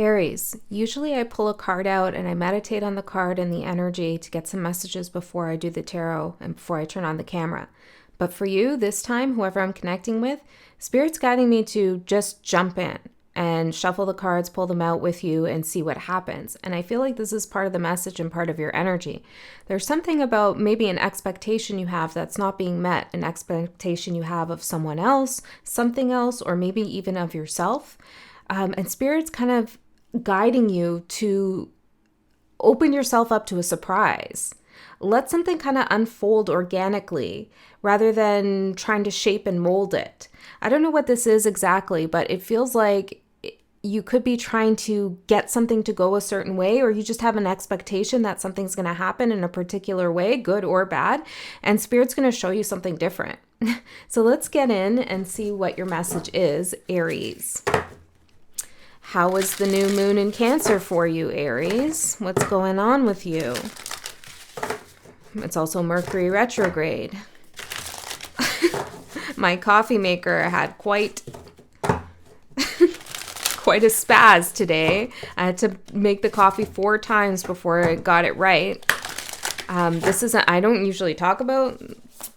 Aries, usually I pull a card out and I meditate on the card and the energy to get some messages before I do the tarot and before I turn on the camera. But for you, this time, whoever I'm connecting with, Spirit's guiding me to just jump in and shuffle the cards, pull them out with you and see what happens. And I feel like this is part of the message and part of your energy. There's something about maybe an expectation you have that's not being met, an expectation you have of someone else, something else, or maybe even of yourself. And Spirit's kind of guiding you to open yourself up to a surprise. Let something kind of unfold organically rather than trying to shape and mold it. I don't know what this is exactly, but it feels like you could be trying to get something to go a certain way, or you just have an expectation that something's going to happen in a particular way, good or bad, and Spirit's going to show you something different. So let's get in and see what your message is, Aries. How was the new moon in Cancer for you, Aries? What's going on with you? It's also Mercury retrograde. My coffee maker had quite a spaz today. I had to make the coffee 4 times before I got it right. I don't usually talk about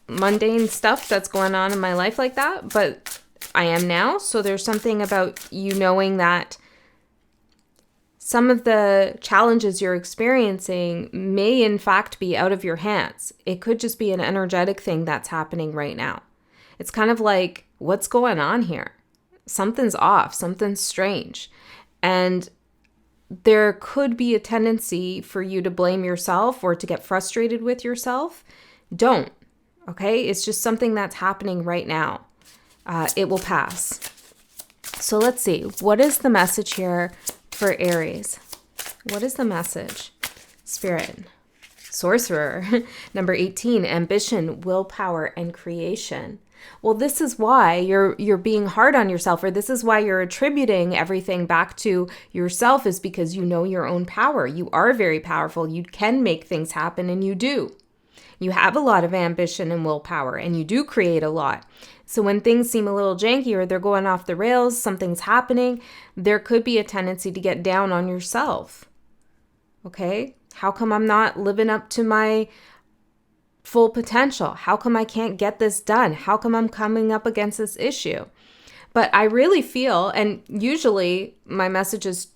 mundane stuff that's going on in my life like that, but I am now. So there's something about you knowing that some of the challenges you're experiencing may in fact be out of your hands. It could just be an energetic thing that's happening right now. It's kind of like, what's going on here? Something's off, something's strange. And there could be a tendency for you to blame yourself or to get frustrated with yourself. Don't, okay? It's just something that's happening right now. It will pass. So let's see. What is the message here for Aries? What is the message? Spirit. Sorcerer. Number 18, ambition, willpower, and creation. Well, this is why you're being hard on yourself, or this is why you're attributing everything back to yourself, is because you know your own power. You are very powerful. You can make things happen, and you do. You have a lot of ambition and willpower, and you do create a lot. So when things seem a little janky or they're going off the rails, something's happening, there could be a tendency to get down on yourself. Okay? How come I'm not living up to my full potential? How come I can't get this done? How come I'm coming up against this issue? But I really feel, and usually my messages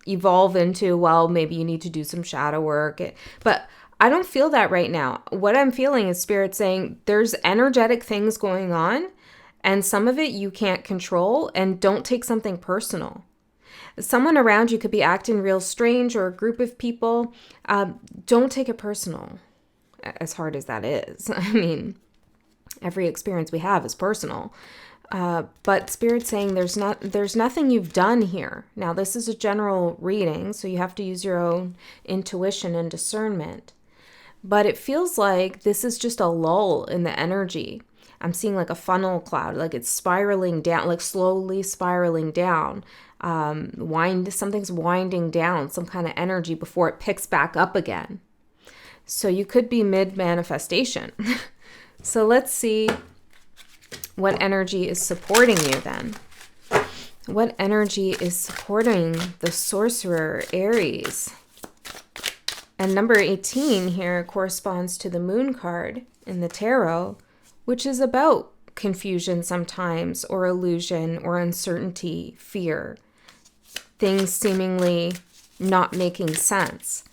evolve into, well, maybe you need to do some shadow work. But I don't feel that right now. What I'm feeling is Spirit saying there's energetic things going on, and some of it you can't control, and don't take something personal. Someone around you could be acting real strange, or a group of people. Don't take it personal, as hard as that is. I mean, every experience we have is personal. But Spirit's saying there's nothing you've done here. Now, this is a general reading, so you have to use your own intuition and discernment. But it feels like this is just a lull in the energy. I'm seeing like a funnel cloud, like it's spiraling down, like slowly spiraling down. Something's winding down, some kind of energy before it picks back up again. So you could be mid-manifestation. So let's see what energy is supporting you then. What energy is supporting the sorcerer, Aries? And number 18 here corresponds to the moon card in the tarot, which is about confusion sometimes, or illusion, or uncertainty, fear. Things seemingly not making sense.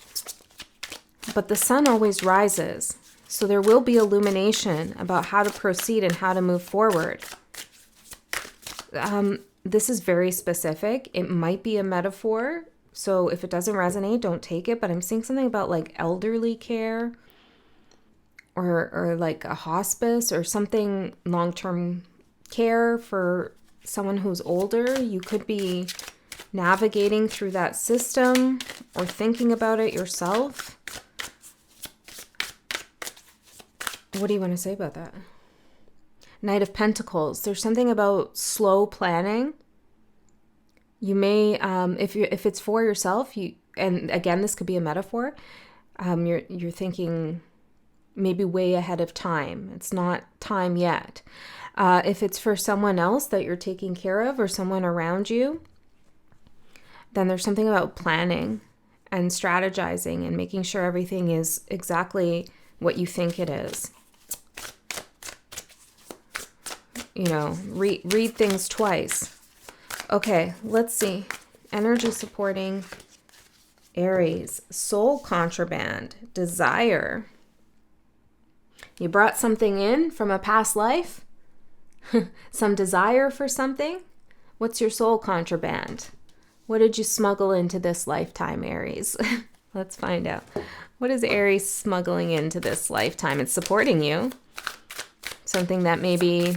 But the sun always rises, so there will be illumination about how to proceed and how to move forward. This is very specific. It might be a metaphor, so if it doesn't resonate, don't take it. But I'm seeing something about like elderly care, or like a hospice, or something long-term care for someone who's older. You could be navigating through that system or thinking about it yourself. What do you want to say about that? Knight of Pentacles. There's something about slow planning. You may, if it's for yourself, and again, this could be a metaphor. You're thinking maybe way ahead of time. It's not time yet. If it's for someone else that you're taking care of, or someone around you, then there's something about planning and strategizing and making sure everything is exactly what you think it is. Read things twice. Okay, let's see. Energy supporting Aries. Soul contraband. Desire. You brought something in from a past life? Some desire for something? What's your soul contraband? What did you smuggle into this lifetime, Aries? Let's find out. What is Aries smuggling into this lifetime? It's supporting you. Something that maybe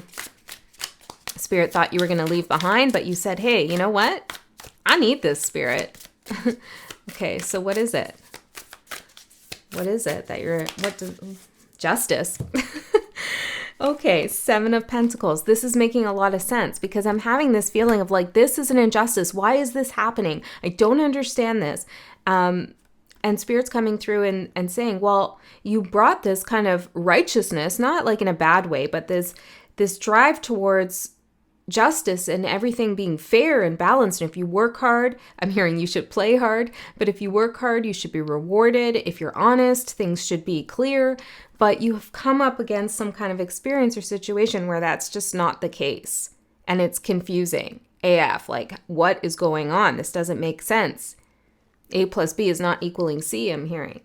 Spirit thought you were going to leave behind, but you said, hey, you know what? I need this, Spirit. Okay, so what is it? What is it that justice? Okay, 7 of Pentacles. This is making a lot of sense because I'm having this feeling of like, this is an injustice. Why is this happening? I don't understand this. And Spirit's coming through and saying, well, you brought this kind of righteousness, not like in a bad way, but this drive towards justice and everything being fair and balanced. And if you work hard, I'm hearing you should play hard, but if you work hard, you should be rewarded. If you're honest, things should be clear, but you have come up against some kind of experience or situation where that's just not the case. And it's confusing AF, like what is going on? This doesn't make sense. A plus B is not equaling C, I'm hearing.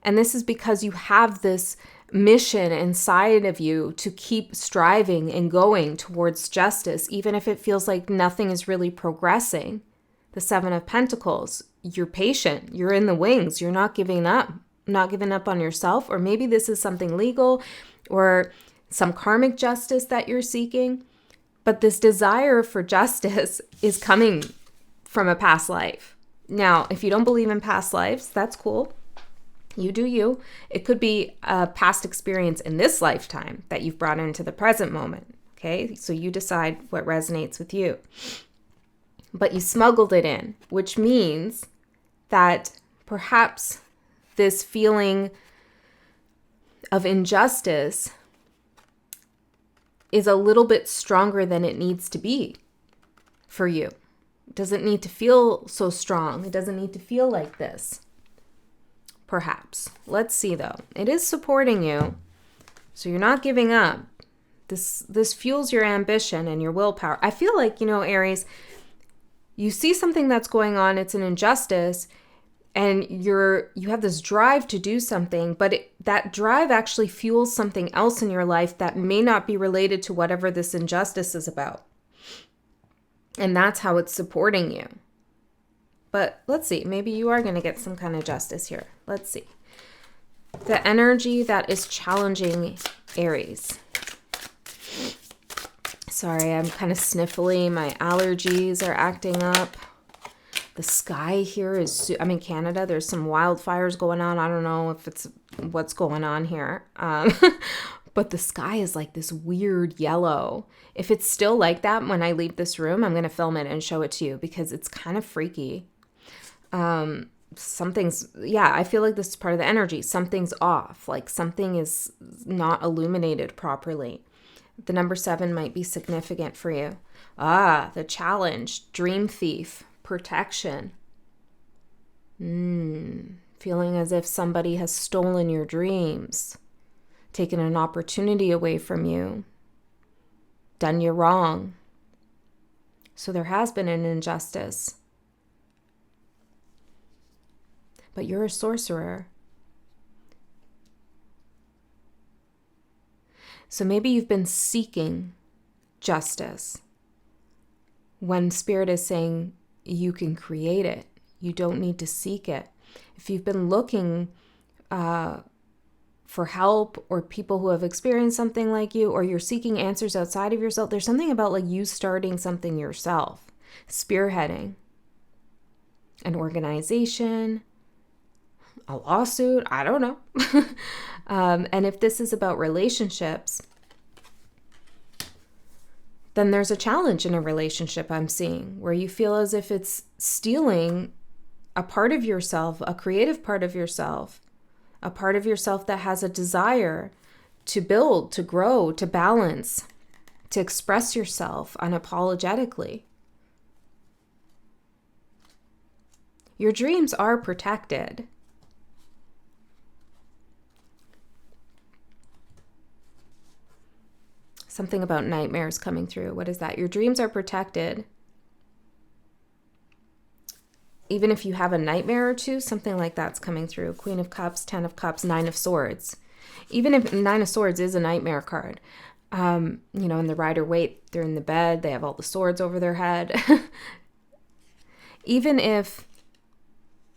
And this is because you have this mission inside of you to keep striving and going towards justice, even if it feels like nothing is really progressing. The 7 of Pentacles, you're patient, you're in the wings, you're not giving up on yourself, or maybe this is something legal or some karmic justice that you're seeking. But this desire for justice is coming from a past life. Now, if you don't believe in past lives, that's cool. You do you. It could be a past experience in this lifetime that you've brought into the present moment. Okay, so you decide what resonates with you. But you smuggled it in, which means that perhaps this feeling of injustice is a little bit stronger than it needs to be for you. It doesn't need to feel so strong. It doesn't need to feel like this. Perhaps. Let's see though. It is supporting you. So you're not giving up. This fuels your ambition and your willpower. I feel like, Aries, you see something that's going on, it's an injustice, and you have this drive to do something, but that drive actually fuels something else in your life that may not be related to whatever this injustice is about. And that's how it's supporting you. But let's see, maybe you are going to get some kind of justice here. Let's see. The energy that is challenging Aries. Sorry, I'm kind of sniffly. My allergies are acting up. The sky here is, I'm in Canada. There's some wildfires going on. I don't know if it's what's going on here. But the sky is like this weird yellow. If it's still like that when I leave this room, I'm going to film it and show it to you because it's kind of freaky. I feel like this is part of the energy. Something's off, like something is not illuminated properly. The number 7 might be significant for you. The challenge, dream thief, protection. Feeling as if somebody has stolen your dreams, taken an opportunity away from you, done you wrong. So there has been an injustice. But you're a sorcerer. So maybe you've been seeking justice when Spirit is saying you can create it. You don't need to seek it. If you've been looking for help or people who have experienced something like you, or you're seeking answers outside of yourself, there's something about like you starting something yourself, spearheading an organization, a lawsuit, I don't know. And if this is about relationships, then there's a challenge in a relationship I'm seeing where you feel as if it's stealing a part of yourself, a creative part of yourself, a part of yourself that has a desire to build, to grow, to balance, to express yourself unapologetically. Your dreams are protected. Something about nightmares coming through. What is that? Your dreams are protected. Even if you have a nightmare or two, something like that's coming through. Queen of Cups, 10 of Cups, 9 of Swords. Even if 9 of Swords is a nightmare card, in the Rider-Waite, they're in the bed, they have all the swords over their head. Even if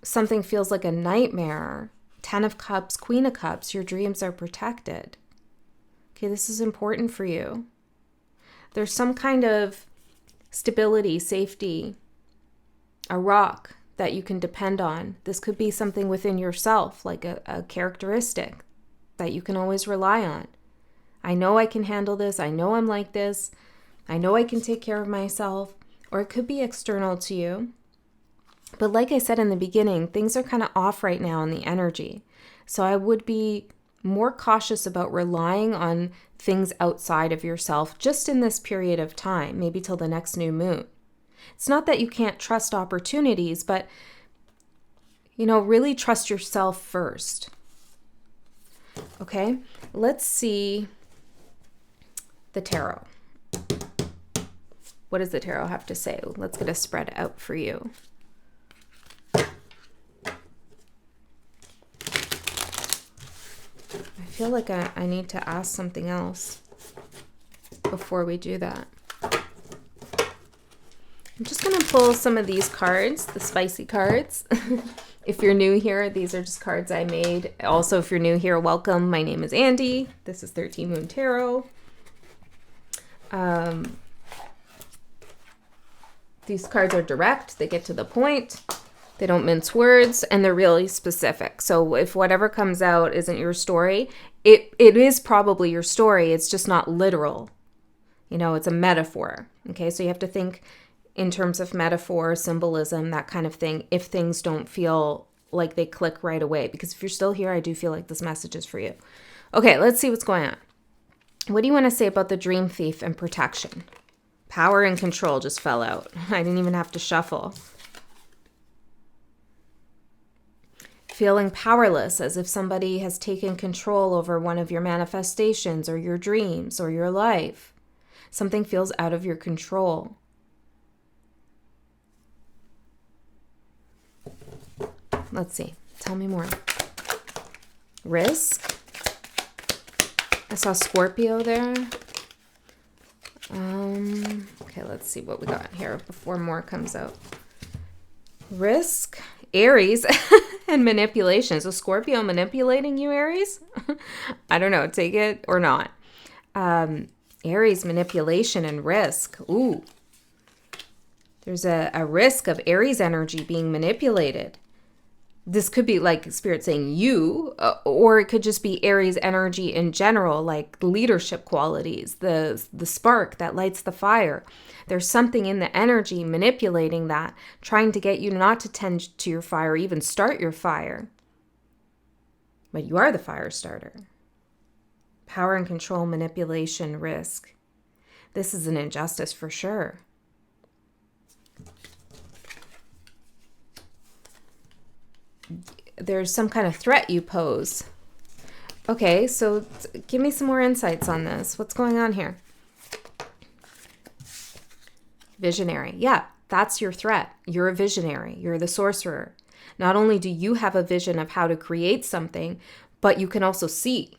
something feels like a nightmare, 10 of Cups, Queen of Cups, your dreams are protected. Okay, this is important for you. There's some kind of stability, safety, a rock that you can depend on. This could be something within yourself, like a characteristic that you can always rely on. I know I can handle this. I know I'm like this. I know I can take care of myself. Or it could be external to you. But like I said in the beginning, things are kind of off right now in the energy. So I would be more cautious about relying on things outside of yourself just in this period of time, maybe till the next new moon. It's not that you can't trust opportunities, but, really trust yourself first. Okay, let's see the tarot. What does the tarot have to say? Let's get a spread out for you. I feel like I need to ask something else before we do that. I'm just going to pull some of these cards, the spicy cards. If you're new here, these are just cards I made. Also, if you're new here, welcome. My name is Andy. This is 13 Moon Tarot. These cards are direct. They get to the point. They don't mince words, and they're really specific. So if whatever comes out isn't your story, it is probably your story. It's just not literal. It's a metaphor. Okay, so you have to think in terms of metaphor, symbolism, that kind of thing, if things don't feel like they click right away. Because if you're still here, I do feel like this message is for you. Okay, let's see what's going on. What do you want to say about the dream thief and protection? Power and control just fell out. I didn't even have to shuffle. Feeling powerless, as if somebody has taken control over one of your manifestations or your dreams or your life. Something feels out of your control. Let's see. Tell me more. Risk. I saw Scorpio there. Okay, let's see what we got here before more comes out. Risk, Aries, and manipulation. So Scorpio manipulating you, Aries? I don't know. Take it or not. Aries, manipulation and risk. Ooh. There's a risk of Aries energy being manipulated. This could be like Spirit saying you, or it could just be Aries energy in general, like leadership qualities, the spark that lights the fire. There's something in the energy manipulating that, trying to get you not to tend to your fire, even start your fire. But you are the fire starter. Power and control, manipulation, risk. This is an injustice for sure. There's some kind of threat you pose. Okay, so give me some more insights on this. What's going on here? Visionary. Yeah, that's your threat. You're a visionary. You're the sorcerer. Not only do you have a vision of how to create something, but you can also see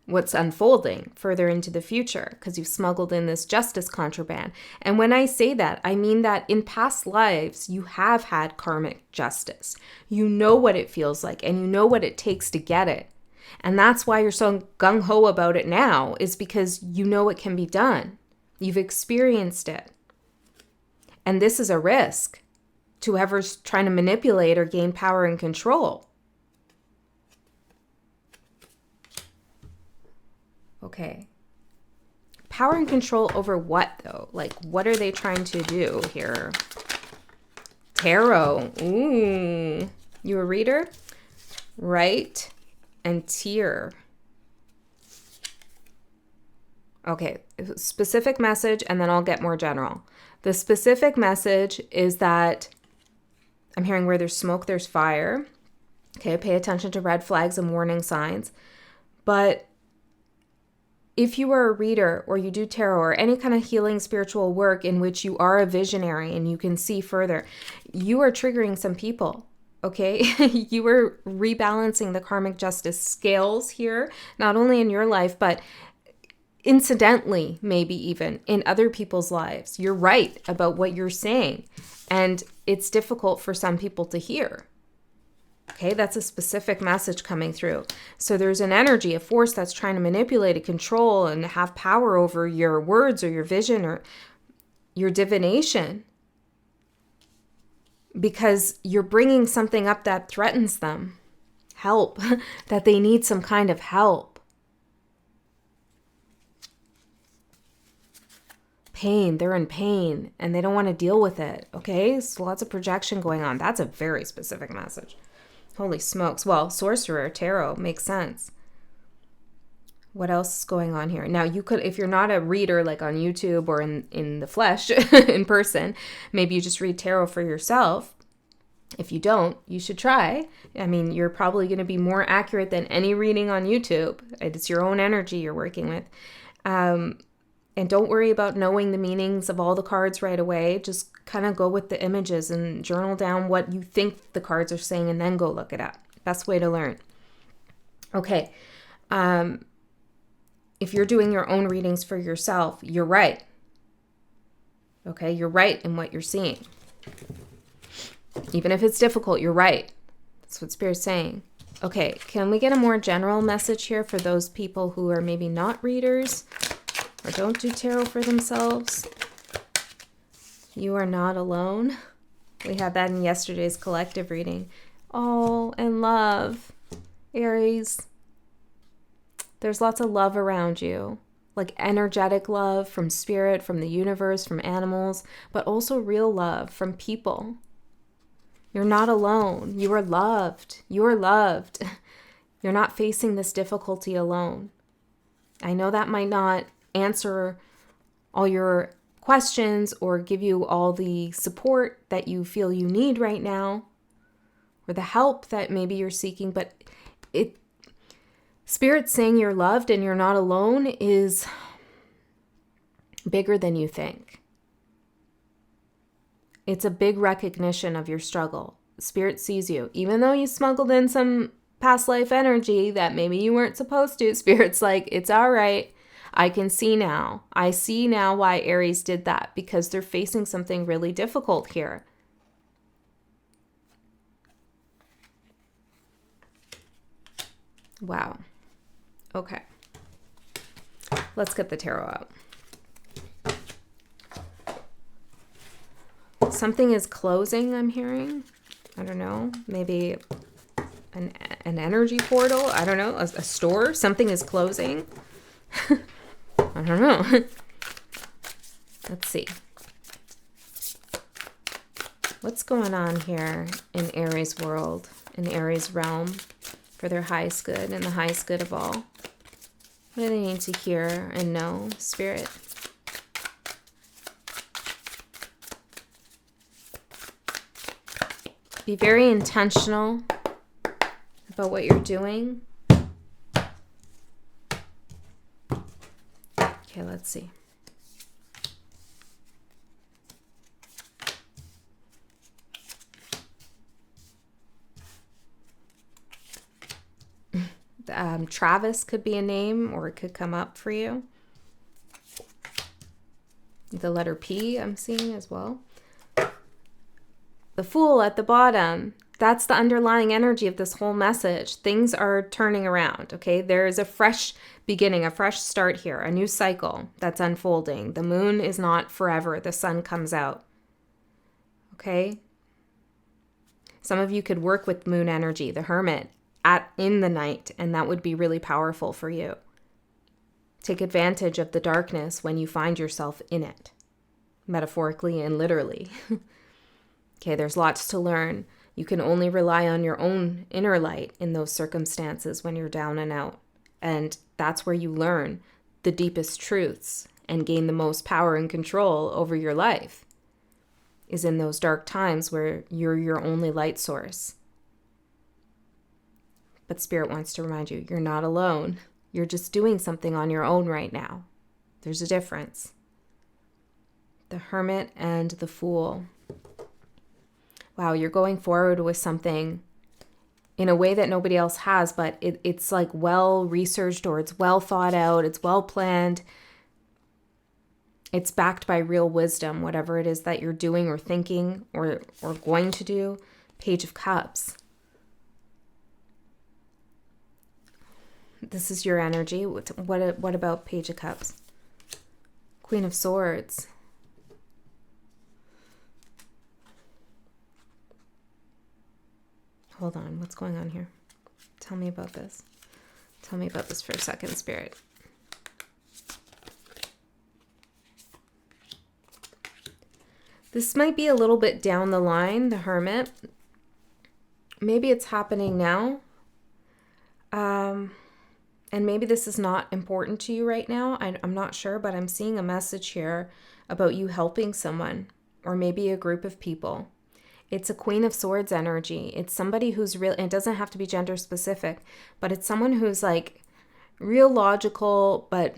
what's unfolding further into the future because you've smuggled in this justice contraband. And when I say that, I mean that in past lives, you have had karmic justice. You know what it feels like and you know what it takes to get it. And that's why you're so gung-ho about it now, is because you know it can be done. You've experienced it. And this is a risk to whoever's trying to manipulate or gain power and control. Okay. Power and control over what, though? Like, what are they trying to do here? Tarot. Ooh. You a reader? Right and tear. Okay. Specific message, and then I'll get more general. The specific message is that I'm hearing where there's smoke, there's fire. Okay, pay attention to red flags and warning signs. But if you are a reader or you do tarot or any kind of healing spiritual work in which you are a visionary and you can see further, you are triggering some people, okay? You are rebalancing the karmic justice scales here, not only in your life, but incidentally, maybe even in other people's lives. You're right about what you're saying, and it's difficult for some people to hear. Okay, that's a specific message coming through. So there's an energy, a force that's trying to manipulate and control and have power over your words or your vision or your divination, because you're bringing something up that threatens them. Help, that they need some kind of help. Pain, they're in pain and they don't want to deal with it. Okay, so lots of projection going on. That's a very specific message. Holy smokes. Well, sorcerer, tarot, makes sense. What else is going on here? Now, you could, if you're not a reader like on YouTube or in the flesh, in person, maybe you just read tarot for yourself. If you don't, you should try. I mean, you're probably going to be more accurate than any reading on YouTube. It's your own energy you're working with. And don't worry about knowing the meanings of all the cards right away. Just kind of go with the images and journal down what you think the cards are saying and then go look it up. Best way to learn. Okay. If you're doing your own readings for yourself, you're right. Okay, you're right in what you're seeing. Even if it's difficult, you're right. That's what Spirit's saying. Okay, can we get a more general message here for those people who are maybe not readers or don't do tarot for themselves? You are not alone. We had that in yesterday's collective reading. Oh, and love. Aries. There's lots of love around you. Like energetic love from spirit, from the universe, from animals, but also real love from people. You're not alone. You are loved. You are loved. You're not facing this difficulty alone. I know that might not answer all your questions or give you all the support that you feel you need right now or the help that maybe you're seeking, but Spirit saying you're loved and you're not alone is bigger than you think. It's a big recognition of your struggle. Spirit sees you. Even though you smuggled in some past life energy that maybe you weren't supposed to, Spirit's like, it's all right. I can see now. I see now why Aries did that, because they're facing something really difficult here. Wow. Okay. Let's get the tarot out. Something is closing, I'm hearing. I don't know. Maybe an energy portal. I don't know. A store. Something is closing. I don't know. Let's see. What's going on here in Aries world, in Aries realm, for their highest good and the highest good of all? What do they need to hear and know, Spirit? Be very intentional about what you're doing. Okay, let's see. Travis could be a name, or it could come up for you. The letter P I'm seeing as well. The Fool at the bottom. That's the underlying energy of this whole message. Things are turning around, okay? There is a fresh beginning, a fresh start here, a new cycle that's unfolding. The moon is not forever. The sun comes out, okay? Some of you could work with moon energy, the Hermit, in the night, and that would be really powerful for you. Take advantage of the darkness when you find yourself in it, metaphorically and literally. Okay, there's lots to learn. You can only rely on your own inner light in those circumstances when you're down and out. And that's where you learn the deepest truths and gain the most power and control over your life. is in those dark times where you're your only light source. But Spirit wants to remind you, you're not alone. You're just doing something on your own right now. There's a difference. The Hermit and the Fool. Wow, you're going forward with something in a way that nobody else has, but it's like well researched, or it's well thought out, it's well planned. It's backed by real wisdom, whatever it is that you're doing or thinking or going to do. Page of Cups. This is your energy. What about Page of Cups? Queen of Swords. Hold on, what's going on here? Tell me about this. Tell me about this for a second, Spirit. This might be a little bit down the line, the Hermit. Maybe it's happening now. And maybe this is not important to you right now. I'm not sure, but I'm seeing a message here about you helping someone, or maybe a group of people. It's a Queen of Swords energy. It's somebody who's real. It doesn't have to be gender specific, but it's someone who's like real logical, but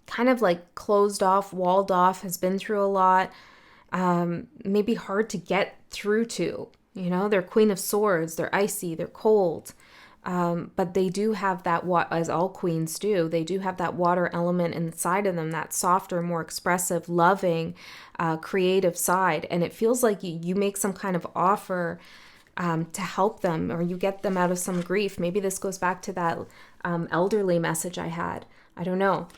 kind of like closed off, walled off, has been through a lot. Maybe hard to get through to. You know, they're Queen of Swords. They're icy. They're cold. But they do have that, as all queens do, they do have that water element inside of them, that softer, more expressive, loving, creative side. And it feels like you make some kind of offer to help them, or you get them out of some grief. Maybe this goes back to that elderly message I had. I don't know.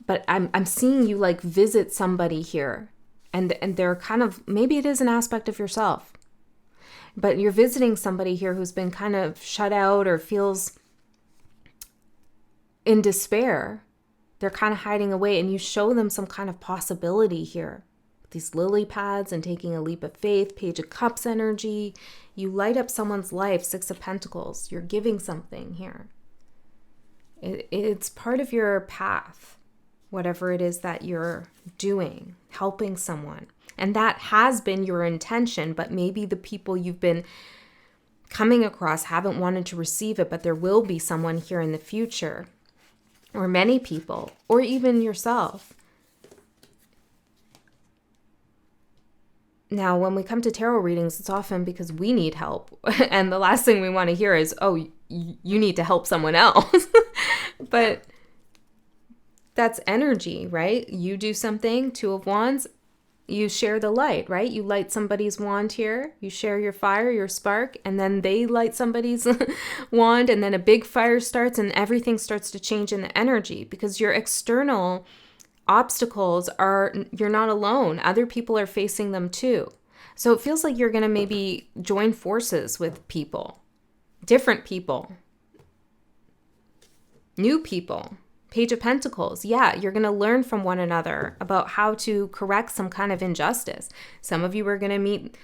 But I'm seeing you like visit somebody here, and they're kind of, maybe it is an aspect of yourself. But you're visiting somebody here who's been kind of shut out or feels in despair. They're kind of hiding away, and you show them some kind of possibility here. These lily pads and taking a leap of faith, Page of Cups energy. You light up someone's life, Six of Pentacles. You're giving something here. It's part of your path, whatever it is that you're doing, helping someone. And that has been your intention, but maybe the people you've been coming across haven't wanted to receive it, but there will be someone here in the future, or many people, or even yourself. Now, when we come to tarot readings, it's often because we need help. And the last thing we want to hear is, oh, you need to help someone else. But that's energy, right? You do something, Two of Wands. You share the light, right? You light somebody's wand here. You share your fire, your spark, and then they light somebody's wand, and then a big fire starts, and everything starts to change in the energy, because your external obstacles you're not alone. Other people are facing them too. So it feels like you're going to maybe join forces with people, different people, new people. Page of Pentacles. Yeah, you're going to learn from one another about how to correct some kind of injustice. Some of you are going to meet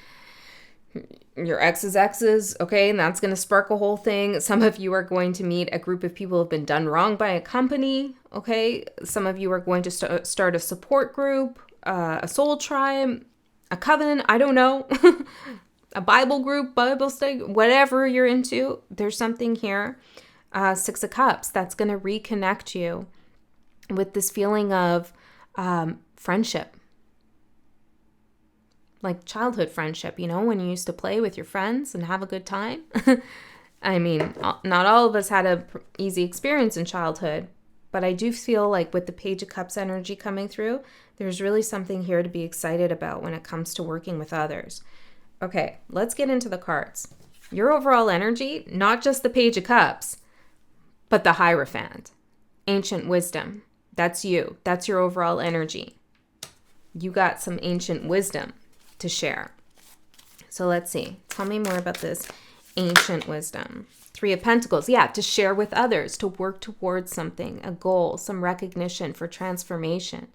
your ex's exes, okay, and that's going to spark a whole thing. Some of you are going to meet a group of people who have been done wrong by a company, okay? Some of you are going to start a support group, a soul tribe, a coven, I don't know, a Bible group, Bible study, whatever you're into. There's something here. Six of Cups, that's going to reconnect you with this feeling of friendship. Like childhood friendship, you know, when you used to play with your friends and have a good time. I mean, not all of us had an easy experience in childhood, but I do feel like with the Page of Cups energy coming through, there's really something here to be excited about when it comes to working with others. Okay, let's get into the cards. Your overall energy, not just the Page of Cups, but the Hierophant, ancient wisdom. That's you. That's your overall energy. You got some ancient wisdom to share. So let's see. Tell me more about this ancient wisdom. Three of Pentacles. Yeah, to share with others, to work towards something, a goal, some recognition for transformation.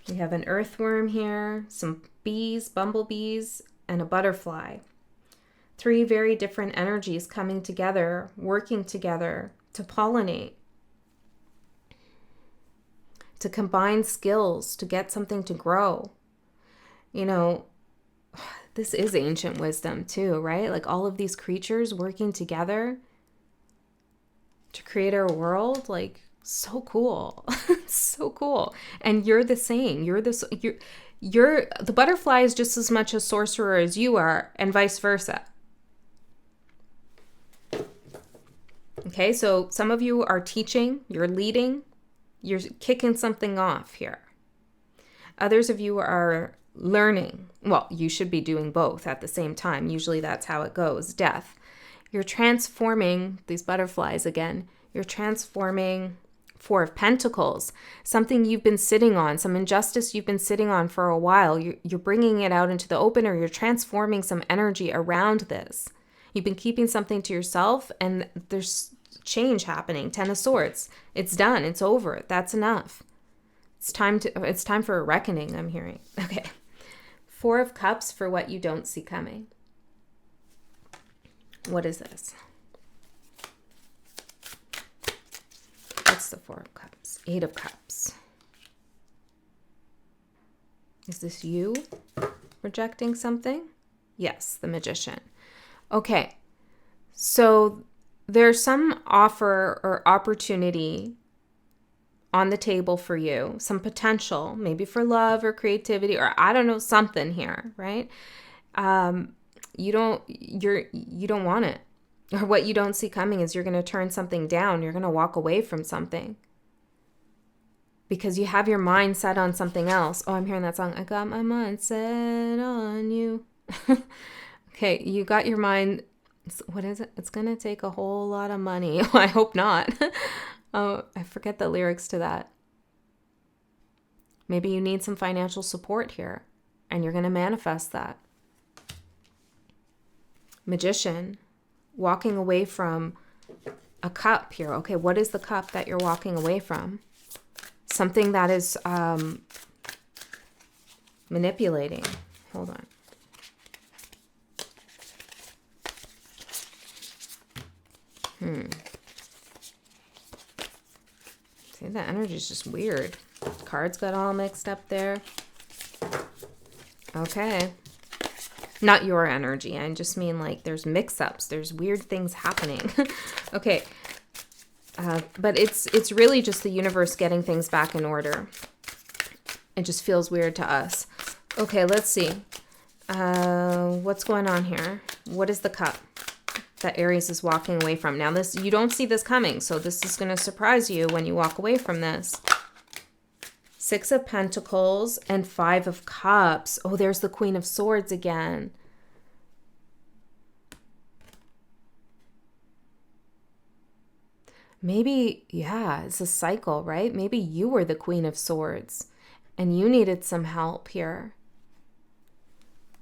We have an earthworm here, some bees, bumblebees, and a butterfly. Three very different energies coming together, working together to pollinate, to combine skills, to get something to grow. You know, this is ancient wisdom too, right? Like all of these creatures working together to create our world, like so cool. So cool. And you're the same. You're the butterfly is just as much a sorcerer as you are, and vice versa. Okay, so some of you are teaching, you're leading, you're kicking something off here. Others of you are learning. Well, you should be doing both at the same time. Usually that's how it goes. Death. You're transforming these butterflies again. You're transforming Four of Pentacles, something you've been sitting on, some injustice you've been sitting on for a while. You're bringing it out into the open, or you're transforming some energy around this. You've been keeping something to yourself, and there's change happening. Ten of Swords. It's done. It's over. That's enough. It's time for a reckoning, I'm hearing. Okay. Four of Cups for what you don't see coming. What is this? What's the Four of Cups? Eight of Cups. Is this you rejecting something? Yes, the Magician. Okay. So there's some offer or opportunity on the table for you, some potential, maybe for love or creativity, or I don't know, something here, right? You don't want it. Or what you don't see coming is you're going to turn something down. You're going to walk away from something because you have your mind set on something else. Oh, I'm hearing that song. I got my mind set on you. Okay, you got your mind. What is it? It's going to take a whole lot of money. I hope not. Oh, I forget the lyrics to that. Maybe you need some financial support here, and you're going to manifest that. Magician, walking away from a cup here. Okay, what is the cup that you're walking away from? Something that is manipulating. Hold on. See, the energy is just weird. Cards got all mixed up there. Okay. Not your energy. I just mean like there's mix-ups. There's weird things happening. Okay. But it's really just the universe getting things back in order. It just feels weird to us. Okay, let's see. What's going on here? What is the cup that Aries is walking away from? Now, this, you don't see this coming, so this is going to surprise you when you walk away from this. Six of Pentacles and Five of Cups. Oh, there's the Queen of Swords again. Maybe, yeah, it's a cycle, right? Maybe you were the Queen of Swords and you needed some help here.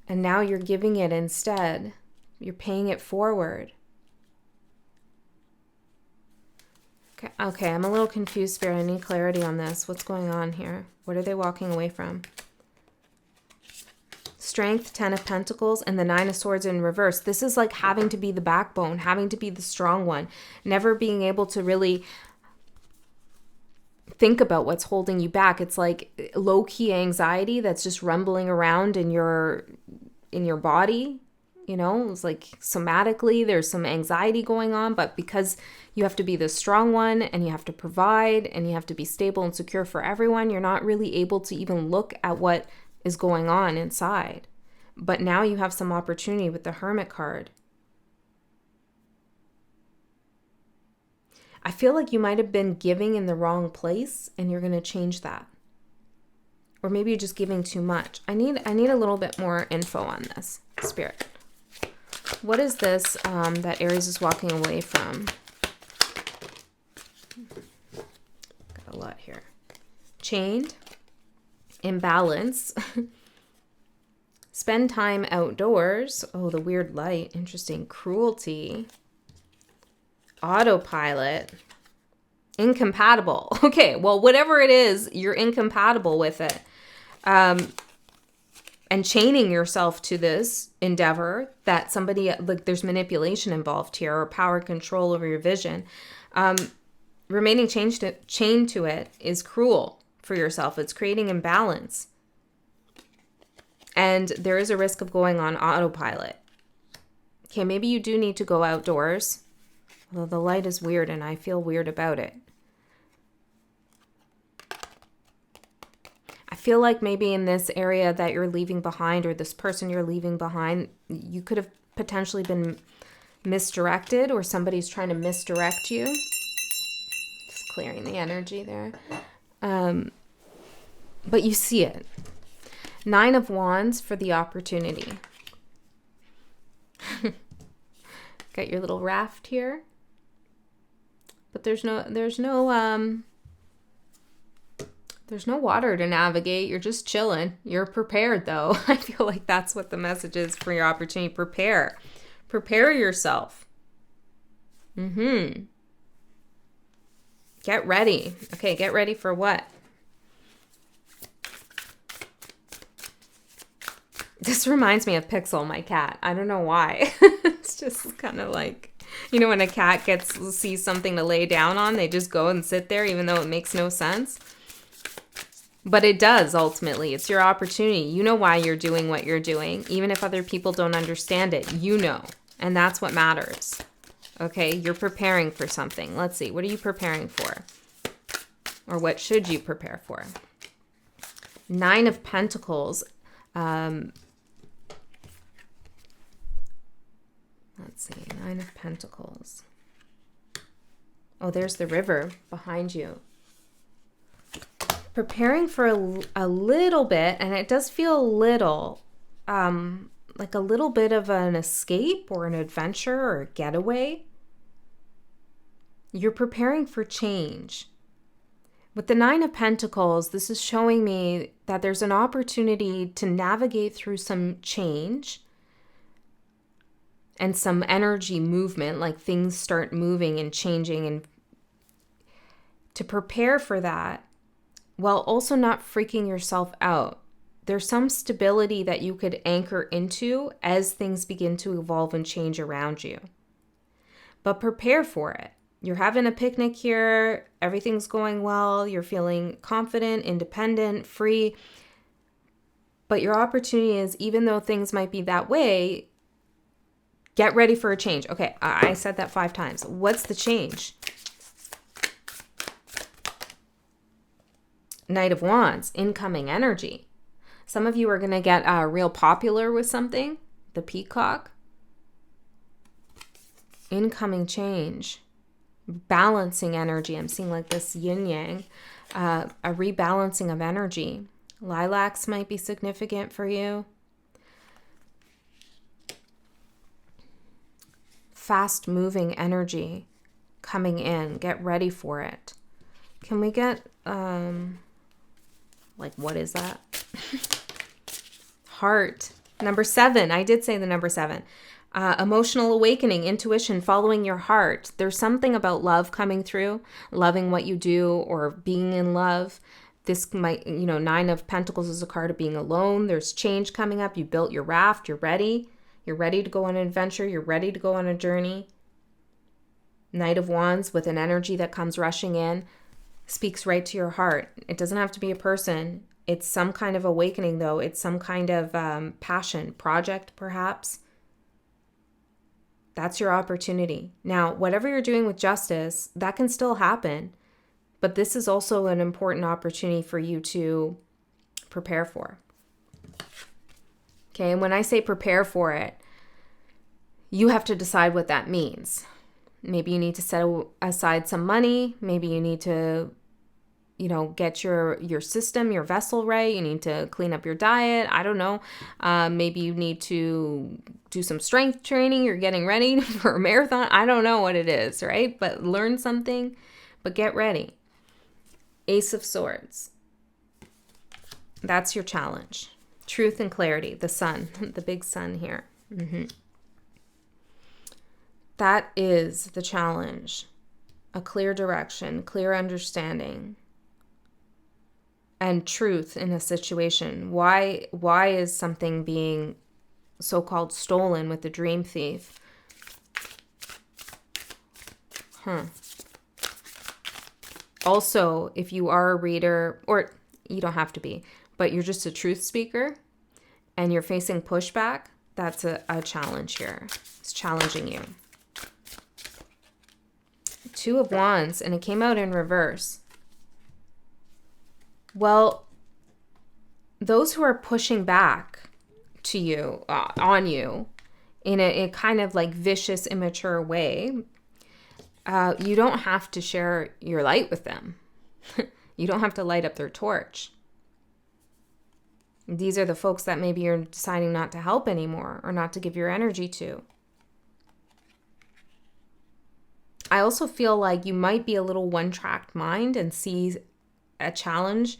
And now you're giving it instead. You're paying it forward. Okay, I'm a little confused, Spirit. I need clarity on this. What's going on here? What are they walking away from? Strength, Ten of Pentacles, and the Nine of Swords in reverse. This is like having to be the backbone, having to be the strong one, never being able to really think about what's holding you back. It's like low-key anxiety that's just rumbling around in your body. You know, it's like somatically there's some anxiety going on, but because you have to be the strong one and you have to provide and you have to be stable and secure for everyone, you're not really able to even look at what is going on inside. But now you have some opportunity with the Hermit card. I feel like you might have been giving in the wrong place and you're going to change that. Or maybe you're just giving too much. I need a little bit more info on this, Spirit. What is this that Aries is walking away from? Got a lot here. Chained. Imbalance. Spend time outdoors. Oh, the weird light. Interesting. Cruelty. Autopilot. Incompatible. Okay, well, whatever it is, you're incompatible with it. And chaining yourself to this endeavor that somebody, like there's manipulation involved here or power control over your vision. Remaining chained to it is cruel for yourself. It's creating imbalance. And there is a risk of going on autopilot. Okay, maybe you do need to go outdoors. Although the light is weird and I feel weird about it. I feel like maybe in this area that you're leaving behind, or this person you're leaving behind, you could have potentially been misdirected, or somebody's trying to misdirect you. Just clearing the energy there. But you see it. 9 of Wands for the opportunity. Got your little raft here. But there's no water to navigate. You're just chilling. You're prepared though. I feel like that's what the message is for your opportunity. Prepare. Prepare yourself. Get ready. Okay, get ready for what? This reminds me of Pixel, my cat. I don't know why. It's just kind of like, you know, when a cat sees something to lay down on, they just go and sit there even though it makes no sense. But it does, ultimately. It's your opportunity. You know why you're doing what you're doing. Even if other people don't understand it, you know. And that's what matters. Okay, you're preparing for something. Let's see, what are you preparing for? Or what should you prepare for? 9 of Pentacles. Let's see, 9 of Pentacles. Oh, there's the river behind you. Preparing for a little bit, and it does feel a little, like a little bit of an escape or an adventure or a getaway. You're preparing for change. With the 9 of Pentacles, this is showing me that there's an opportunity to navigate through some change and some energy movement, like things start moving and changing, and to prepare for that while also not freaking yourself out. There's some stability that you could anchor into as things begin to evolve and change around you. But prepare for it. You're having a picnic here, everything's going well, you're feeling confident, independent, free. But your opportunity is, even though things might be that way, get ready for a change. Okay, I said that 5 times. What's the change? Knight of Wands, incoming energy. Some of you are going to get real popular with something. The peacock. Incoming change. Balancing energy. I'm seeing like this yin yang. A rebalancing of energy. Lilacs might be significant for you. Fast moving energy coming in. Get ready for it. Can we get, like, what is that? Heart. Number 7. I did say the number 7. Emotional awakening, intuition, following your heart. There's something about love coming through, loving what you do or being in love. This might, 9 of Pentacles is a card of being alone. There's change coming up. You built your raft. You're ready. You're ready to go on an adventure. You're ready to go on a journey. Knight of Wands with an energy that comes rushing in speaks right to your heart. It doesn't have to be a person. It's some kind of awakening, though. It's some kind of passion, project, perhaps. That's your opportunity. Now, whatever you're doing with justice, that can still happen. But this is also an important opportunity for you to prepare for. Okay, and when I say prepare for it, you have to decide what that means. Maybe you need to set aside some money. Maybe you need to, get your system, your vessel right. You need to clean up your diet. I don't know. Maybe you need to do some strength training. You're getting ready for a marathon. I don't know what it is, right? But learn something, but get ready. Ace of Swords. That's your challenge. Truth and clarity. The sun, the big sun here. That is the challenge. A clear direction, clear understanding, and truth in a situation. Why is something being so-called stolen with the dream thief? Also, if you are a reader, or you don't have to be, but you're just a truth speaker and you're facing pushback, that's a challenge here. It's challenging you. Two of Wands, and it came out in reverse. Well, those who are pushing back to you, on you, in a kind of like vicious, immature way, you don't have to share your light with them. You don't have to light up their torch. These are the folks that maybe you're deciding not to help anymore or not to give your energy to. I also feel like you might be a little one-track mind and see a challenge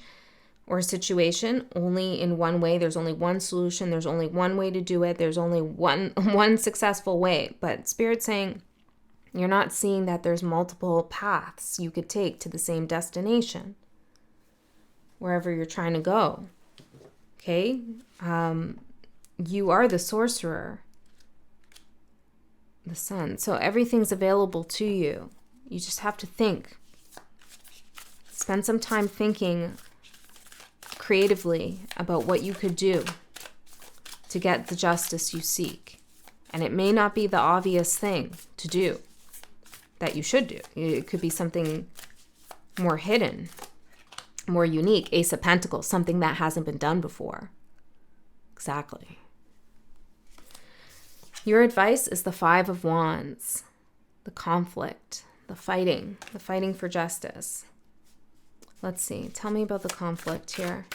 or a situation only in one way. There's only one solution. There's only one way to do it. There's only one successful way. But Spirit's saying you're not seeing that there's multiple paths you could take to the same destination, wherever you're trying to go. Okay? You are the sorcerer, the sun. So everything's available to you. You just have to think. Spend some time thinking creatively about what you could do to get the justice you seek. And it may not be the obvious thing to do that you should do. It could be something more hidden, more unique. Ace of Pentacles, something that hasn't been done before. Exactly. Your advice is the Five of Wands, the conflict, the fighting for justice. Let's see. Tell me about the conflict here.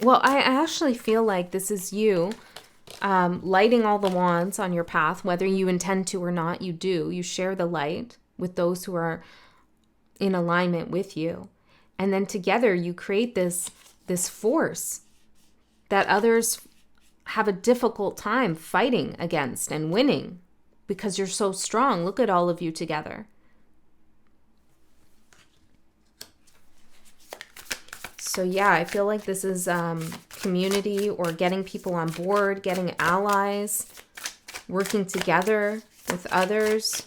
Well, I actually feel like this is you lighting all the wands on your path, whether you intend to or not, you do. You share the light with those who are in alignment with you. And then together you create this force that others have a difficult time fighting against and winning because you're so strong. Look at all of you together. So yeah, I feel like this is community or getting people on board, getting allies, working together with others.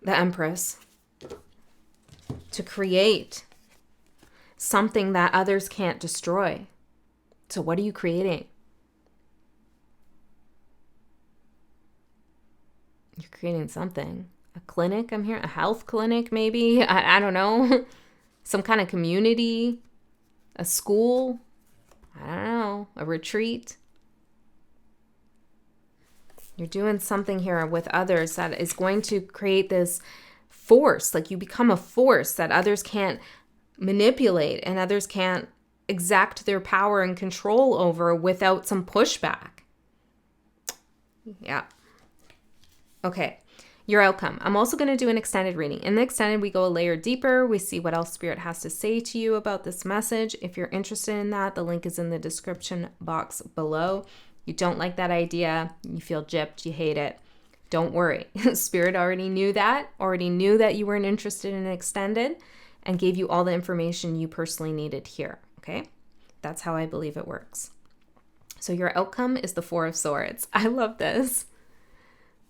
The Empress. To create something that others can't destroy. So what are you creating? You're creating something. A clinic, I'm here. A health clinic, maybe. I don't know. Some kind of community. A school. I don't know. A retreat. You're doing something here with others that is going to create this force. Like you become a force that others can't manipulate and others can't exact their power and control over without some pushback. Yeah. Okay. Your outcome. I'm also going to do an extended reading. In the extended, we go a layer deeper. We see what else Spirit has to say to you about this message. If you're interested in that, the link is in the description box below. You don't like that idea, you feel gypped, you hate it, don't worry. Spirit already knew that you weren't interested in extended and gave you all the information you personally needed here, okay? That's how I believe it works. So your outcome is the Four of Swords. I love this.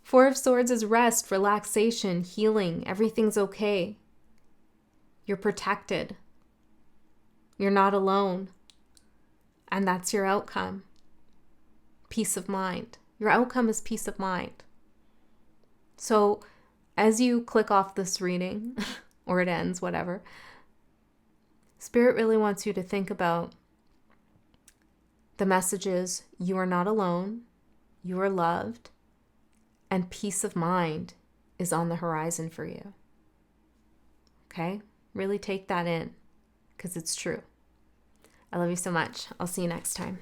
Four of Swords is rest, relaxation, healing. Everything's okay. You're protected. You're not alone. And that's your outcome. Peace of mind. Your outcome is peace of mind. So as you click off this reading, or it ends, whatever, Spirit really wants you to think about the messages. You are not alone. You are loved. And peace of mind is on the horizon for you. Okay? Really take that in because it's true. I love you so much. I'll see you next time.